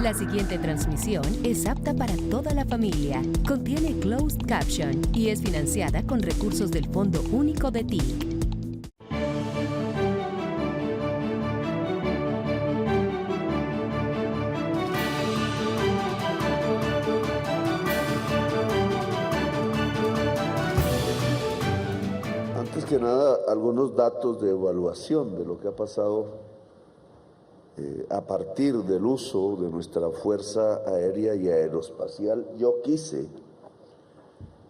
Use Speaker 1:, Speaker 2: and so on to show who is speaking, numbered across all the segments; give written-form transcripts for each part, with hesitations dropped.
Speaker 1: La siguiente transmisión es apta para toda la familia. Contiene closed caption y es financiada con recursos del Fondo Único de TIC.
Speaker 2: Antes que nada, algunos datos de evaluación de lo que ha pasado a partir del uso de nuestra Fuerza Aérea y Aeroespacial. Yo quise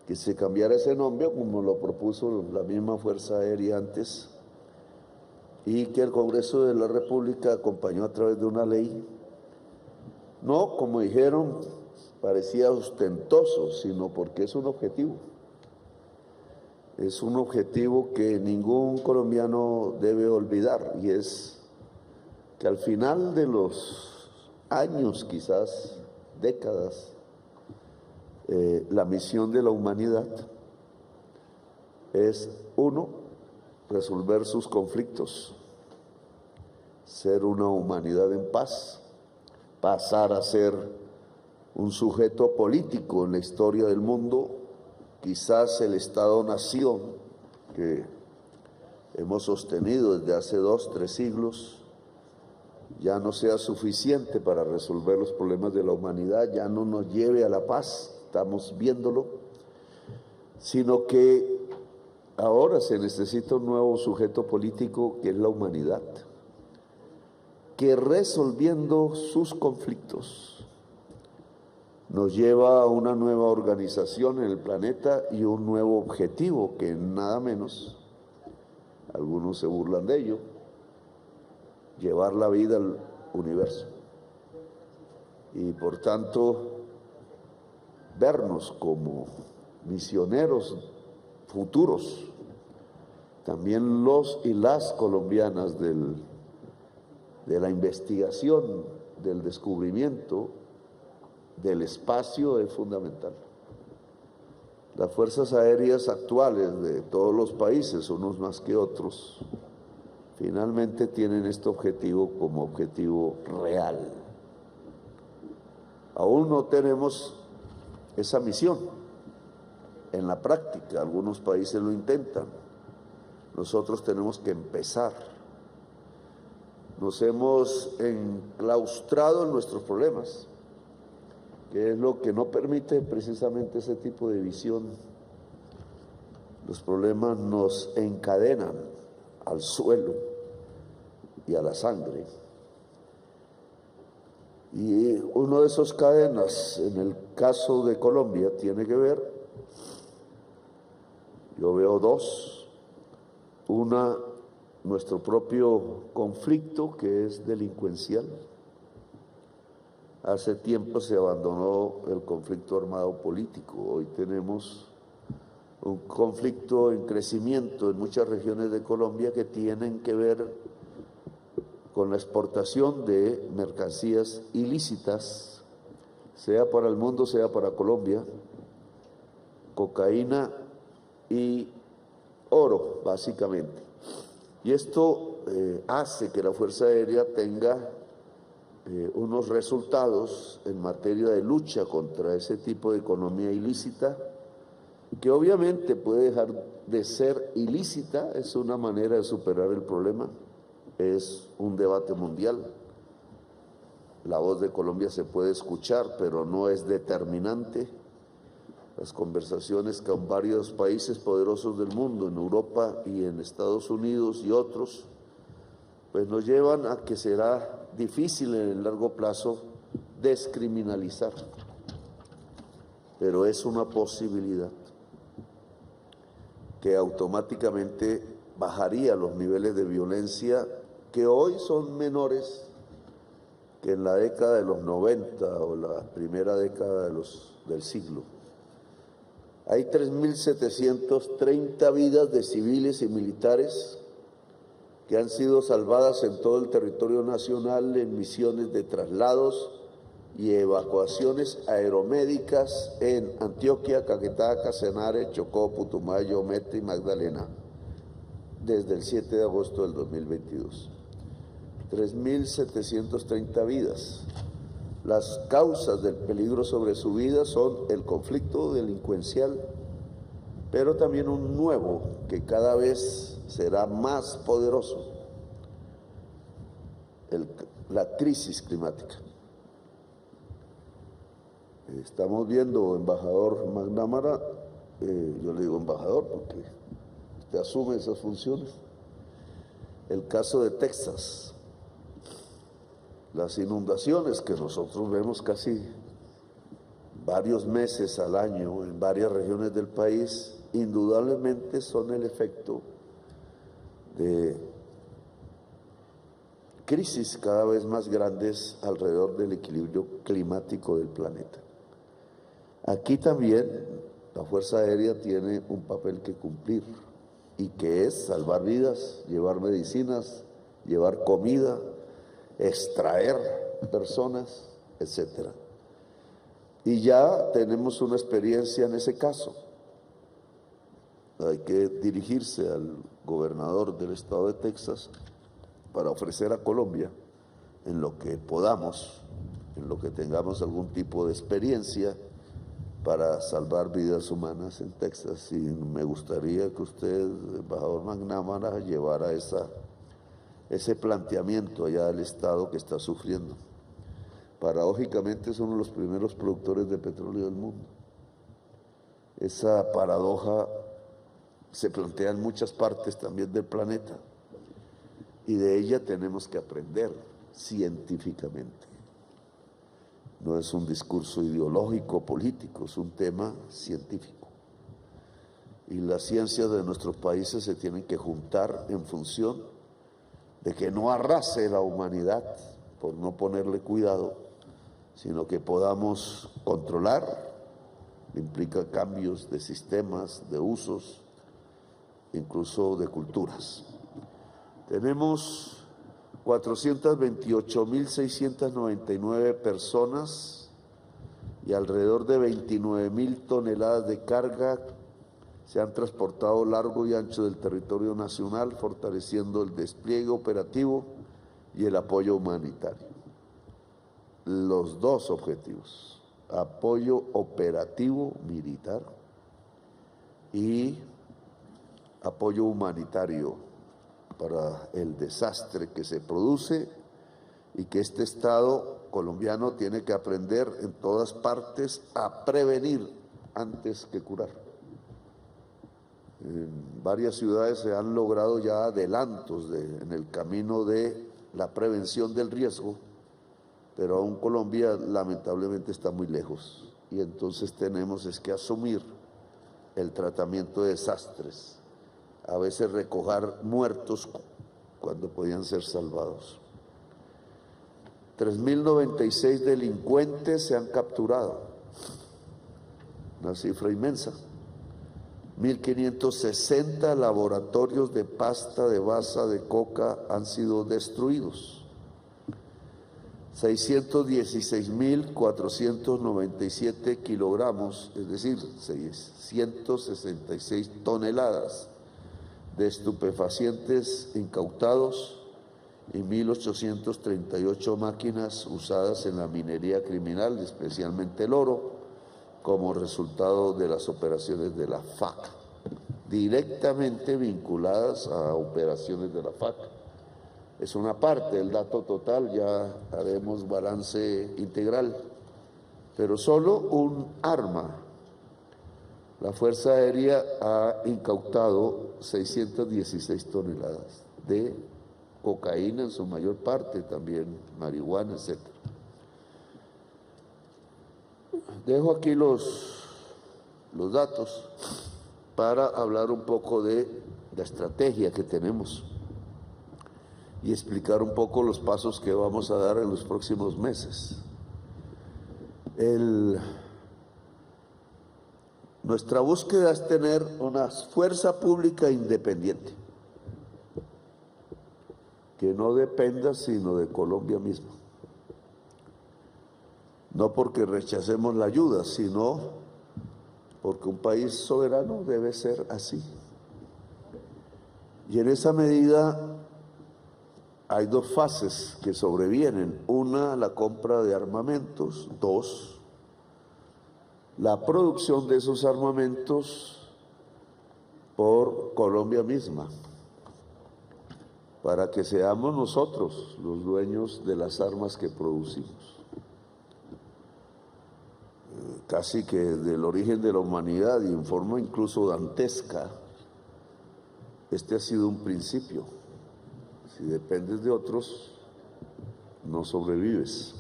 Speaker 2: que se cambiara ese nombre, como lo propuso la misma Fuerza Aérea antes, y que el Congreso de la República acompañó a través de una ley. No, como dijeron, parecía ostentoso, sino porque es un objetivo. Es un objetivo que ningún colombiano debe olvidar, y es que al final de los años, quizás décadas, la misión de la humanidad es, uno, resolver sus conflictos, ser una humanidad en paz, pasar a ser un sujeto político en la historia del mundo. Quizás el Estado-nación que hemos sostenido desde hace 2, 3 siglos ya no sea suficiente para resolver los problemas de la humanidad, ya no nos lleve a la paz, estamos viéndolo, sino que ahora se necesita un nuevo sujeto político que es la humanidad, que resolviendo sus conflictos nos lleva a una nueva organización en el planeta y un nuevo objetivo que nada menos, algunos se burlan de ello, llevar la vida al universo y por tanto vernos como misioneros futuros, también los y las colombianas de la investigación, del descubrimiento del espacio es fundamental. Las fuerzas aéreas actuales de todos los países, unos más que otros, finalmente tienen este objetivo como objetivo real. Aún no tenemos esa misión en la práctica, algunos países lo intentan, nosotros tenemos que empezar. Nos hemos enclaustrado en nuestros problemas, que es lo que no permite precisamente ese tipo de visión. Los problemas nos encadenan al suelo y a la sangre. Y uno de esos cadenas, en el caso de Colombia, tiene que ver, yo veo dos, una, nuestro propio conflicto que es delincuencial. Hace tiempo se abandonó el conflicto armado político, hoy tenemos un conflicto en crecimiento en muchas regiones de Colombia que tienen que ver con la exportación de mercancías ilícitas, sea para el mundo, sea para Colombia, cocaína y oro, básicamente. Y esto hace que la Fuerza Aérea tenga unos resultados en materia de lucha contra ese tipo de economía ilícita, que obviamente puede dejar de ser ilícita, es una manera de superar el problema, es un debate mundial. La voz de Colombia se puede escuchar, pero no es determinante. Las conversaciones con varios países poderosos del mundo, en Europa y en Estados Unidos y otros, pues nos llevan a que será difícil en el largo plazo descriminalizar, pero es una posibilidad que automáticamente bajaría los niveles de violencia que hoy son menores que en la década de los 90 o la primera década del siglo. Hay 3.730 vidas de civiles y militares que han sido salvadas en todo el territorio nacional en misiones de traslados y evacuaciones aeromédicas en Antioquia, Caquetá, Casanare, Chocó, Putumayo, Meta y Magdalena, desde el 7 de agosto del 2022. 3.730 vidas. Las causas del peligro sobre su vida son el conflicto delincuencial, pero también un nuevo que cada vez será más poderoso, la crisis climática. Estamos viendo, embajador McNamara, yo le digo embajador porque usted asume esas funciones, el caso de Texas, las inundaciones que nosotros vemos casi varios meses al año en varias regiones del país, indudablemente son el efecto de crisis cada vez más grandes alrededor del equilibrio climático del planeta. Aquí también la Fuerza Aérea tiene un papel que cumplir, y que es salvar vidas, llevar medicinas, llevar comida, extraer personas, etcétera. Y ya tenemos una experiencia en ese caso. Hay que dirigirse al gobernador del estado de Texas para ofrecer a Colombia, en lo que podamos, en lo que tengamos algún tipo de experiencia, para salvar vidas humanas en Texas. Y me gustaría que usted, embajador McNamara, llevara ese planteamiento allá del Estado que está sufriendo. Paradójicamente son los primeros productores de petróleo del mundo. Esa paradoja se plantea en muchas partes también del planeta, y de ella tenemos que aprender científicamente. No es un discurso ideológico, político, es un tema científico. Y las ciencias de nuestros países se tienen que juntar en función de que no arrase la humanidad por no ponerle cuidado, sino que podamos controlar, implica cambios de sistemas, de usos, incluso de culturas. Tenemos 428.699 personas y alrededor de 29.000 toneladas de carga se han transportado largo y ancho del territorio nacional, fortaleciendo el despliegue operativo y el apoyo humanitario. Los dos objetivos, apoyo operativo militar y apoyo humanitario para el desastre que se produce, y que este Estado colombiano tiene que aprender en todas partes a prevenir antes que curar. En varias ciudades se han logrado ya adelantos en el camino de la prevención del riesgo, pero aún Colombia lamentablemente está muy lejos, y entonces tenemos que asumir el tratamiento de desastres, a veces recoger muertos cuando podían ser salvados. 3.096 delincuentes se han capturado, una cifra inmensa. 1.560 laboratorios de pasta de baza de coca han sido destruidos. 616.497 kilogramos, es decir, 666 toneladas de estupefacientes incautados y 1.838 máquinas usadas en la minería criminal, especialmente el oro, como resultado de las operaciones de la FAC, directamente vinculadas a operaciones de la FAC. Es una parte del dato total, ya haremos balance integral, pero solo un arma. La Fuerza Aérea ha incautado 616 toneladas de cocaína, en su mayor parte, también marihuana, etc. Dejo aquí los datos para hablar un poco de la estrategia que tenemos y explicar un poco los pasos que vamos a dar en los próximos meses. Nuestra búsqueda es tener una fuerza pública independiente, que no dependa sino de Colombia misma. No porque rechacemos la ayuda, sino porque un país soberano debe ser así. Y en esa medida hay dos fases que sobrevienen. Una, la compra de armamentos. Dos, la producción de esos armamentos por Colombia misma, para que seamos nosotros los dueños de las armas que producimos. Casi que del origen de la humanidad y en forma incluso dantesca, este ha sido un principio. Si dependes de otros, no sobrevives.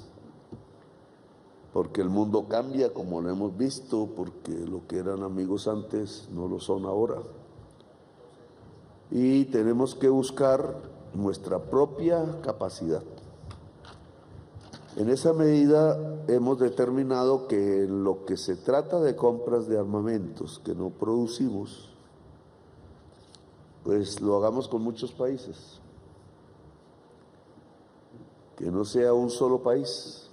Speaker 2: Porque el mundo cambia, como lo hemos visto, porque lo que eran amigos antes no lo son ahora. Y tenemos que buscar nuestra propia capacidad. En esa medida hemos determinado que en lo que se trata de compras de armamentos que no producimos, pues lo hagamos con muchos países. Que no sea un solo país.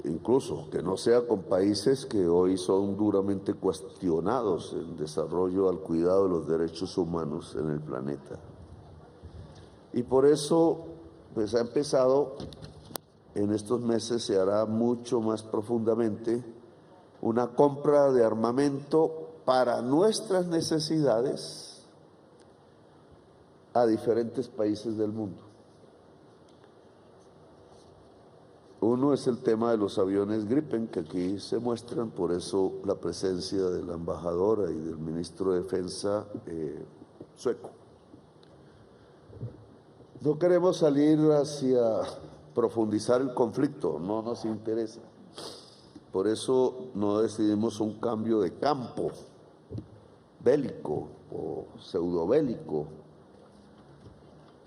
Speaker 2: Incluso que no sea con países que hoy son duramente cuestionados en desarrollo al cuidado de los derechos humanos en el planeta. Y por eso, pues ha empezado, en estos meses se hará mucho más profundamente, una compra de armamento para nuestras necesidades a diferentes países del mundo. Uno es el tema de los aviones Gripen, que aquí se muestran, por eso la presencia de la embajadora y del ministro de Defensa sueco. No queremos salir hacia profundizar el conflicto, no nos interesa. Por eso no decidimos un cambio de campo bélico o pseudobélico,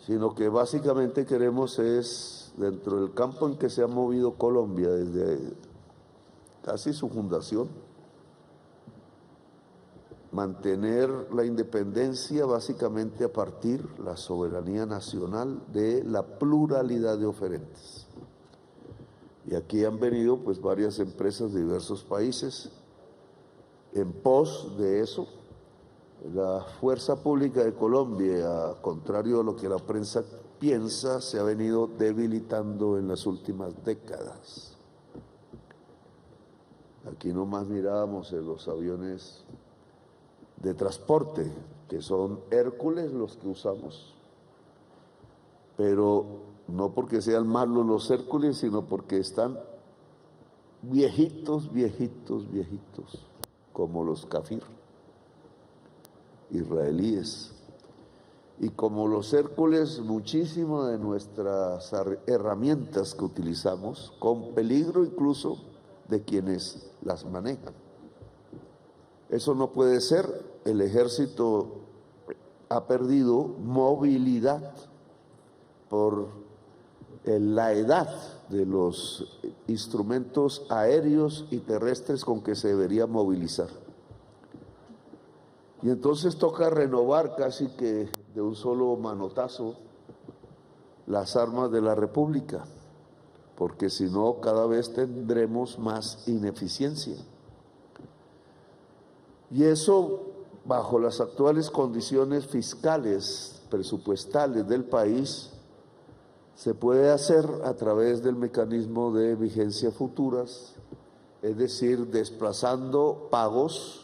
Speaker 2: sino que básicamente queremos es, dentro del campo en que se ha movido Colombia desde casi su fundación, mantener la independencia básicamente a partir la soberanía nacional de la pluralidad de oferentes. Y aquí han venido pues varias empresas de diversos países en pos de eso. La fuerza pública de Colombia, contrario a lo que la prensa piensa, se ha venido debilitando en las últimas décadas. Aquí nomás mirábamos en los aviones de transporte, que son Hércules los que usamos, pero no porque sean malos los Hércules, sino porque están viejitos, como los Kafir israelíes. Y como los Hércules, muchísimas de nuestras herramientas que utilizamos, con peligro incluso de quienes las manejan. Eso no puede ser. El ejército ha perdido movilidad por la edad de los instrumentos aéreos y terrestres con que se debería movilizar. Y entonces toca renovar casi que de un solo manotazo las armas de la República, porque si no cada vez tendremos más ineficiencia. Y eso, bajo las actuales condiciones fiscales, presupuestales del país, se puede hacer a través del mecanismo de vigencia futuras, es decir, desplazando pagos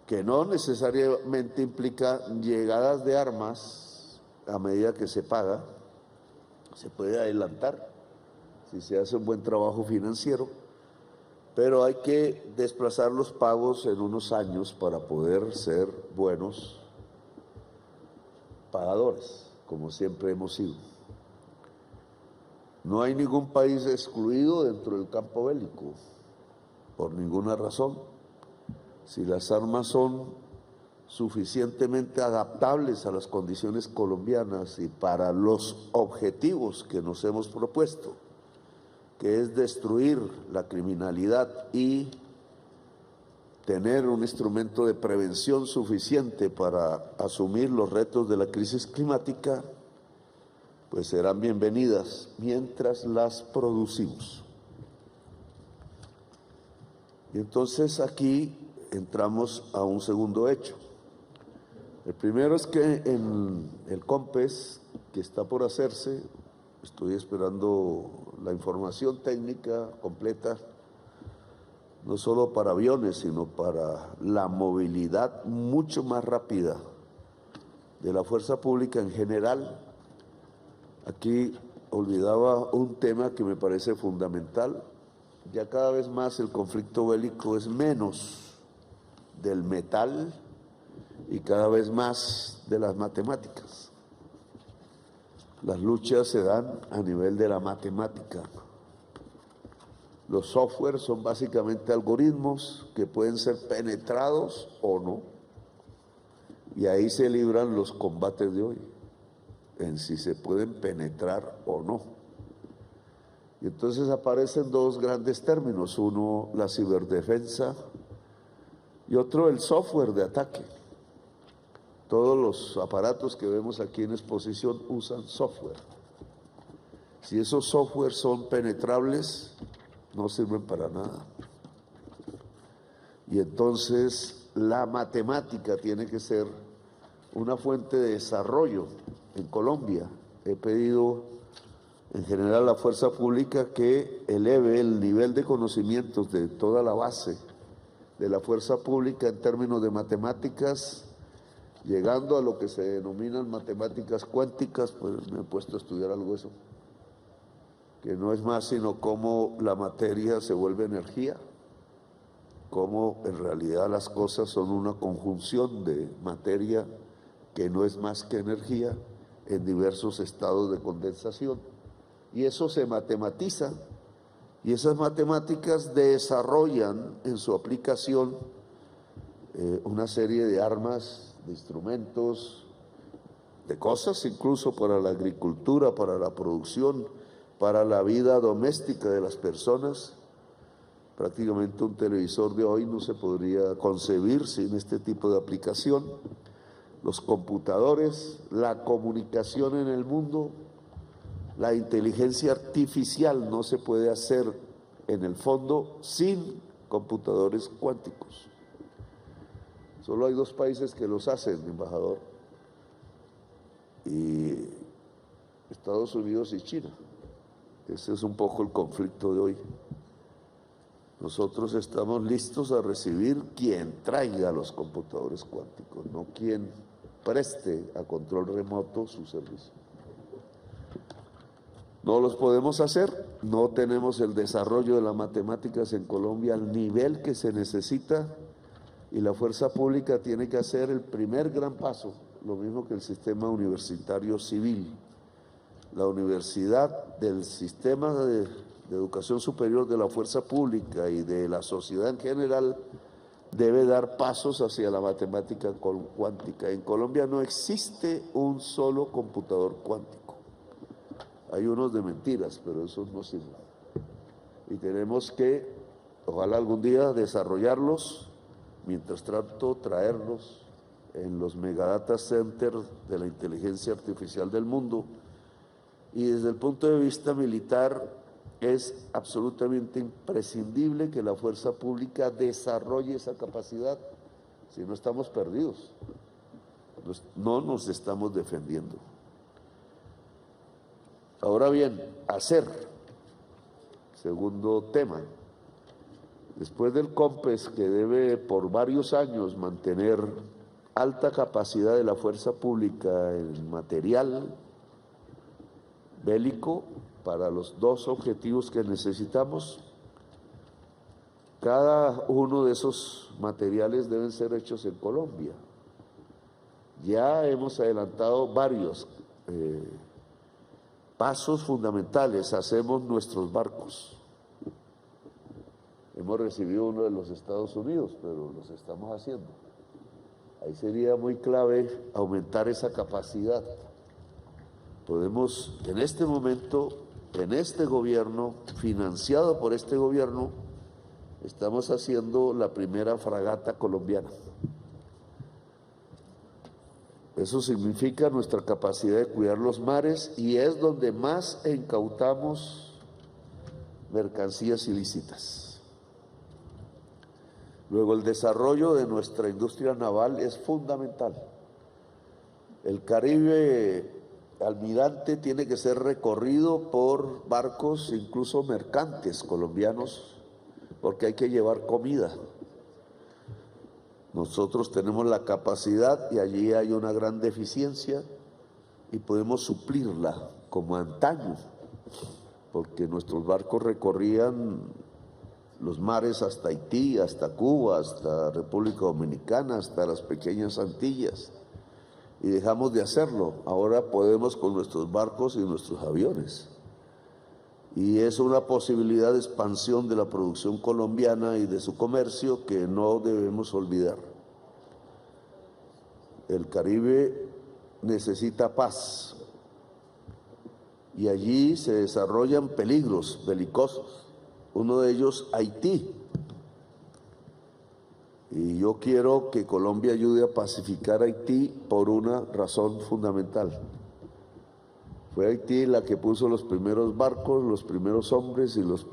Speaker 2: que no necesariamente implica llegadas de armas a medida que se paga, se puede adelantar si se hace un buen trabajo financiero, pero hay que desplazar los pagos en unos años para poder ser buenos pagadores, como siempre hemos sido. No hay ningún país excluido dentro del campo bélico, por ninguna razón. Si las armas son suficientemente adaptables a las condiciones colombianas y para los objetivos que nos hemos propuesto, que es destruir la criminalidad y tener un instrumento de prevención suficiente para asumir los retos de la crisis climática, pues serán bienvenidas mientras las producimos. Y entonces aquí entramos a un segundo hecho. El primero es que en el COMPES, que está por hacerse, estoy esperando la información técnica completa, no solo para aviones, sino para la movilidad mucho más rápida de la fuerza pública en general. Aquí olvidaba un tema que me parece fundamental. Ya cada vez más el conflicto bélico es menos del metal y cada vez más de las matemáticas. Las luchas se dan a nivel de la matemática. Los softwares son básicamente algoritmos que pueden ser penetrados o no. Y ahí se libran los combates de hoy, en si se pueden penetrar o no. Y entonces aparecen dos grandes términos, uno la ciberdefensa y otro el software de ataque. Todos los aparatos que vemos aquí en exposición usan software. Si esos softwares son penetrables, no sirven para nada. Y entonces la matemática tiene que ser una fuente de desarrollo. En Colombia he pedido en general a la fuerza pública que eleve el nivel de conocimientos de toda la base de la fuerza pública en términos de matemáticas, llegando a lo que se denominan matemáticas cuánticas. Pues me he puesto a estudiar algo de eso, que no es más sino cómo la materia se vuelve energía, cómo en realidad las cosas son una conjunción de materia que no es más que energía en diversos estados de condensación. Y eso se matematiza, y esas matemáticas desarrollan en su aplicación una serie de armas, de instrumentos, de cosas incluso para la agricultura, para la producción, para la vida doméstica de las personas. Prácticamente un televisor de hoy no se podría concebir sin este tipo de aplicación. Los computadores, la comunicación en el mundo, la inteligencia artificial no se puede hacer en el fondo sin computadores cuánticos. Solo hay dos países que los hacen, embajador, y Estados Unidos y China. Ese es un poco el conflicto de hoy. Nosotros estamos listos a recibir quien traiga los computadores cuánticos, no quien preste a control remoto su servicio. No los podemos hacer, no tenemos el desarrollo de las matemáticas en Colombia al nivel que se necesita, y la fuerza pública tiene que hacer el primer gran paso, lo mismo que el sistema universitario civil. La universidad del sistema de educación superior de la fuerza pública y de la sociedad en general debe dar pasos hacia la matemática cuántica. En Colombia no existe un solo computador cuántico. Hay unos de mentiras, pero esos no sirven. Y tenemos que, ojalá algún día, desarrollarlos, mientras tanto traerlos en los megadata centers de la inteligencia artificial del mundo. Y desde el punto de vista militar es absolutamente imprescindible que la fuerza pública desarrolle esa capacidad, si no estamos perdidos, no nos estamos defendiendo. Ahora bien, hacer, segundo tema, después del COMPES, que debe por varios años mantener alta capacidad de la fuerza pública en material bélico para los dos objetivos que necesitamos, cada uno de esos materiales deben ser hechos en Colombia. Ya hemos adelantado varios pasos fundamentales. Hacemos nuestros barcos. Hemos recibido uno de los Estados Unidos, pero los estamos haciendo. Ahí sería muy clave aumentar esa capacidad. Podemos, en este momento, en este gobierno, financiado por este gobierno, estamos haciendo la primera fragata colombiana. Eso significa nuestra capacidad de cuidar los mares, y es donde más incautamos mercancías ilícitas. Luego, el desarrollo de nuestra industria naval es fundamental. El Caribe almirante tiene que ser recorrido por barcos, incluso mercantes colombianos, porque hay que llevar comida. Nosotros tenemos la capacidad y allí hay una gran deficiencia y podemos suplirla como antaño, porque nuestros barcos recorrían los mares hasta Haití, hasta Cuba, hasta República Dominicana, hasta las pequeñas Antillas, y dejamos de hacerlo. Ahora podemos con nuestros barcos y nuestros aviones. Y es una posibilidad de expansión de la producción colombiana y de su comercio que no debemos olvidar. El Caribe necesita paz y allí se desarrollan peligros belicosos, uno de ellos Haití. Y yo quiero que Colombia ayude a pacificar a Haití por una razón fundamental. Fue Haití la que puso los primeros barcos, los primeros hombres y las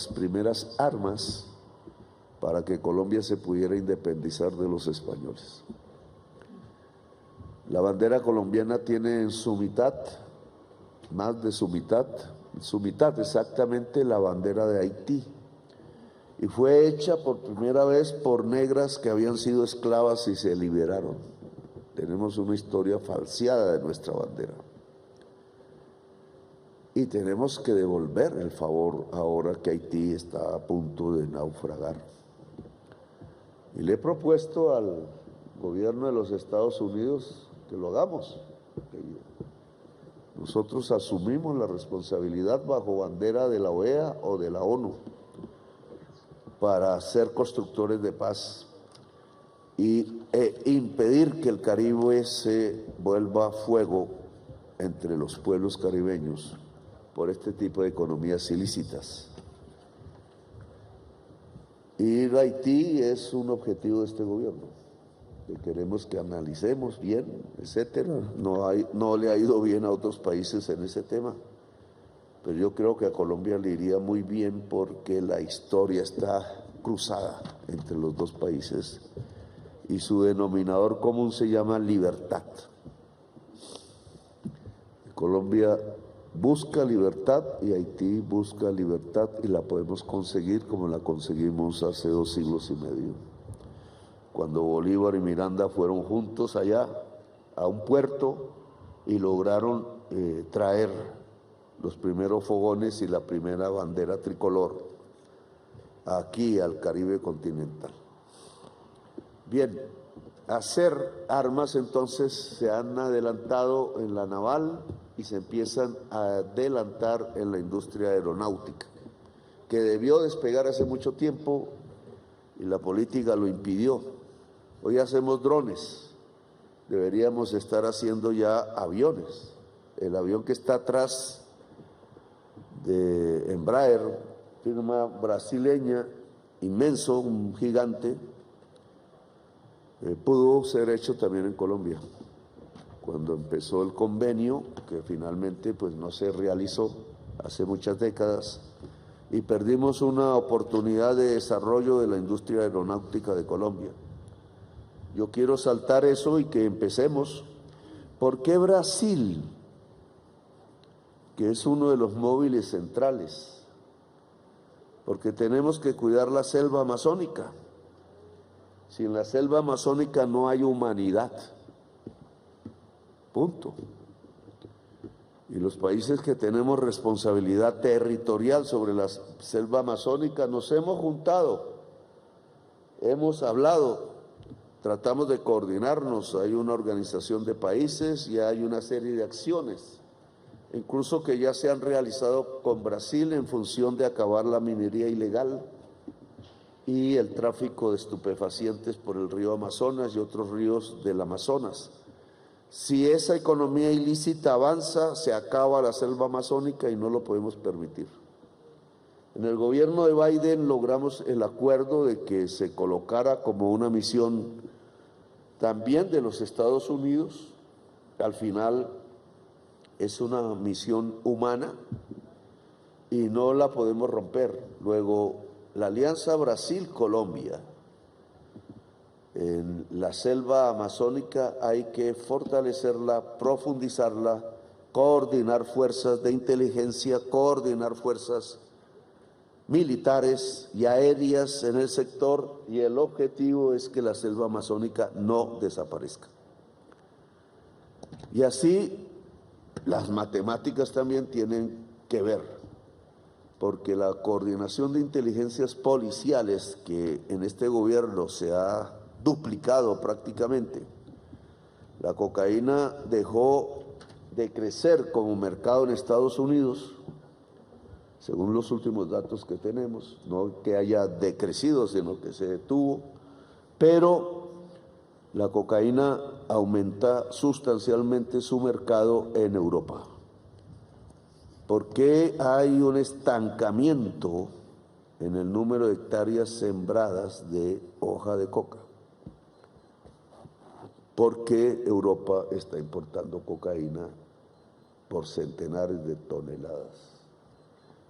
Speaker 2: primeras armas para que Colombia se pudiera independizar de los españoles. La bandera colombiana tiene en su mitad, más de su mitad exactamente, la bandera de Haití. Y fue hecha por primera vez por negras que habían sido esclavas y se liberaron. Tenemos una historia falseada de nuestra bandera. Y tenemos que devolver el favor ahora que Haití está a punto de naufragar. Y le he propuesto al gobierno de los Estados Unidos que lo hagamos. Nosotros asumimos la responsabilidad bajo bandera de la OEA o de la ONU para ser constructores de paz e impedir que el Caribe se vuelva fuego entre los pueblos caribeños por este tipo de economías ilícitas. Ir a Haití es un objetivo de este gobierno, que queremos que analicemos bien, etcétera. No le ha ido bien a otros países en ese tema, pero yo creo que a Colombia le iría muy bien porque la historia está cruzada entre los dos países y su denominador común se llama libertad. Colombia busca libertad y Haití busca libertad y la podemos conseguir como la conseguimos hace 2 siglos y medio. Cuando Bolívar y Miranda fueron juntos allá a un puerto y lograron traer los primeros fogones y la primera bandera tricolor aquí al Caribe continental. Bien, hacer armas entonces se han adelantado en la naval y se empiezan a adelantar en la industria aeronáutica, que debió despegar hace mucho tiempo y la política lo impidió. Hoy hacemos drones, deberíamos estar haciendo ya aviones. El avión que está atrás de Embraer, firma brasileña, inmenso, un gigante, pudo ser hecho también en Colombia. Cuando empezó el convenio, que finalmente pues no se realizó hace muchas décadas, y perdimos una oportunidad de desarrollo de la industria aeronáutica de Colombia. Yo quiero saltar eso y que empecemos. ¿Por qué Brasil, que es uno de los móviles centrales? Porque tenemos que cuidar la selva amazónica. Sin la selva amazónica no hay humanidad. Punto. Y los países que tenemos responsabilidad territorial sobre la selva amazónica nos hemos juntado, hemos hablado, tratamos de coordinarnos. Hay una organización de países y hay una serie de acciones, incluso que ya se han realizado con Brasil en función de acabar la minería ilegal y el tráfico de estupefacientes por el río Amazonas y otros ríos del Amazonas. Si esa economía ilícita avanza, se acaba la selva amazónica y no lo podemos permitir. En el gobierno de Biden logramos el acuerdo de que se colocara como una misión también de los Estados Unidos. Al final es una misión humana y no la podemos romper. Luego, la alianza Brasil-Colombia En la selva amazónica hay que fortalecerla, profundizarla, coordinar fuerzas de inteligencia, coordinar fuerzas militares y aéreas en el sector, y el objetivo es que la selva amazónica no desaparezca. Y así las matemáticas también tienen que ver, porque la coordinación de inteligencias policiales que en este gobierno se ha duplicado prácticamente, la cocaína dejó de crecer como mercado en Estados Unidos, según los últimos datos que tenemos, no que haya decrecido, sino que se detuvo, pero la cocaína aumenta sustancialmente su mercado en Europa. ¿Por qué hay un estancamiento en el número de hectáreas sembradas de hoja de coca? Porque Europa está importando cocaína por centenares de toneladas.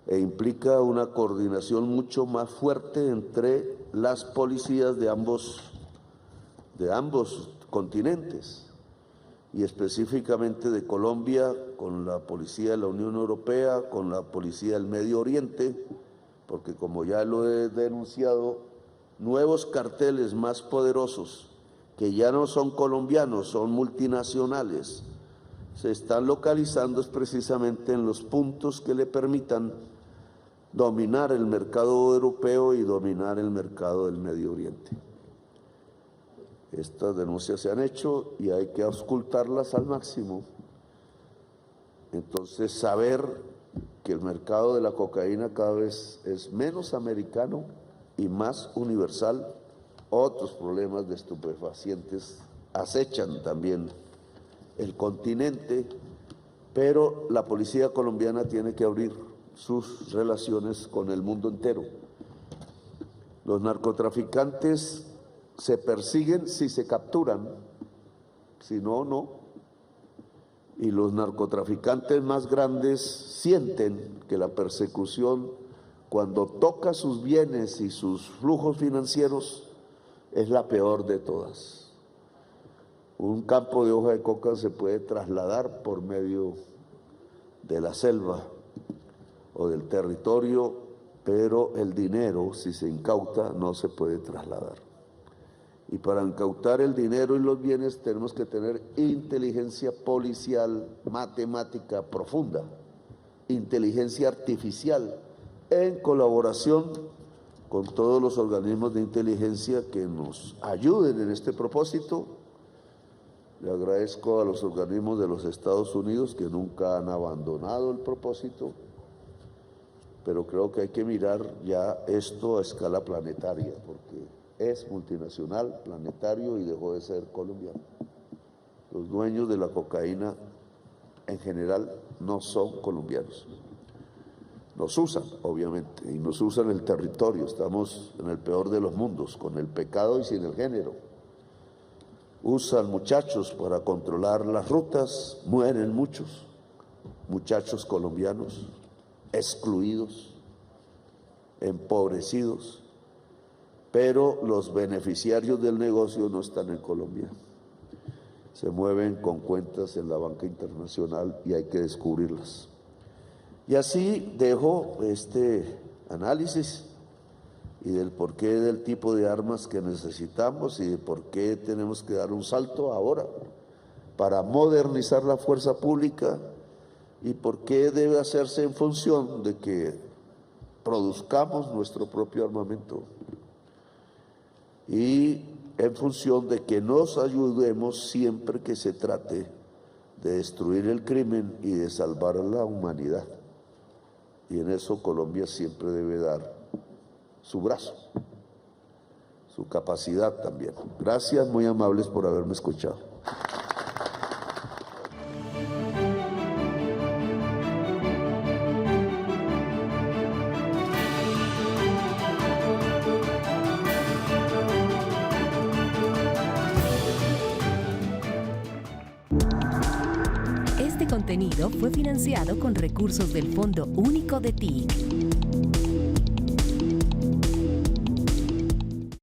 Speaker 2: E implica una coordinación mucho más fuerte entre las policías de ambos continentes, y específicamente de Colombia con la policía de la Unión Europea, con la policía del Medio Oriente, porque como ya lo he denunciado, nuevos carteles más poderosos, que ya no son colombianos, son multinacionales, se están localizando precisamente en los puntos que le permitan dominar el mercado europeo y dominar el mercado del Medio Oriente. Estas denuncias se han hecho y hay que auscultarlas al máximo. Entonces, saber que el mercado de la cocaína cada vez es menos americano y más universal. Otros problemas de estupefacientes acechan también el continente, pero la policía colombiana tiene que abrir sus relaciones con el mundo entero. Los narcotraficantes se persiguen si se capturan, si no, no. Y los narcotraficantes más grandes sienten que la persecución, cuando toca sus bienes y sus flujos financieros, es la peor de todas. Un campo de hoja de coca se puede trasladar por medio de la selva o del territorio, pero el dinero, si se incauta, no se puede trasladar. Y para incautar el dinero y los bienes tenemos que tener inteligencia policial, matemática profunda, inteligencia artificial, en colaboración con todos los organismos de inteligencia que nos ayuden en este propósito. Le agradezco a los organismos de los Estados Unidos que nunca han abandonado el propósito, pero creo que hay que mirar ya esto a escala planetaria, porque es multinacional, planetario y dejó de ser colombiano. Los dueños de la cocaína en general no son colombianos. Nos usan, obviamente, y nos usan el territorio. Estamos en el peor de los mundos, con el pecado y sin el género. Usan muchachos para controlar las rutas, mueren muchos muchachos colombianos excluidos, empobrecidos, pero los beneficiarios del negocio no están en Colombia. Se mueven con cuentas en la banca internacional y hay que descubrirlas. Y así dejo este análisis y del porqué del tipo de armas que necesitamos y de por qué tenemos que dar un salto ahora para modernizar la fuerza pública y por qué debe hacerse en función de que produzcamos nuestro propio armamento y en función de que nos ayudemos siempre que se trate de destruir el crimen y de salvar a la humanidad. Y en eso Colombia siempre debe dar su brazo, su capacidad también. Gracias, muy amables por haberme escuchado.
Speaker 1: Este contenido fue financiado con recursos del Fondo Único de TIC.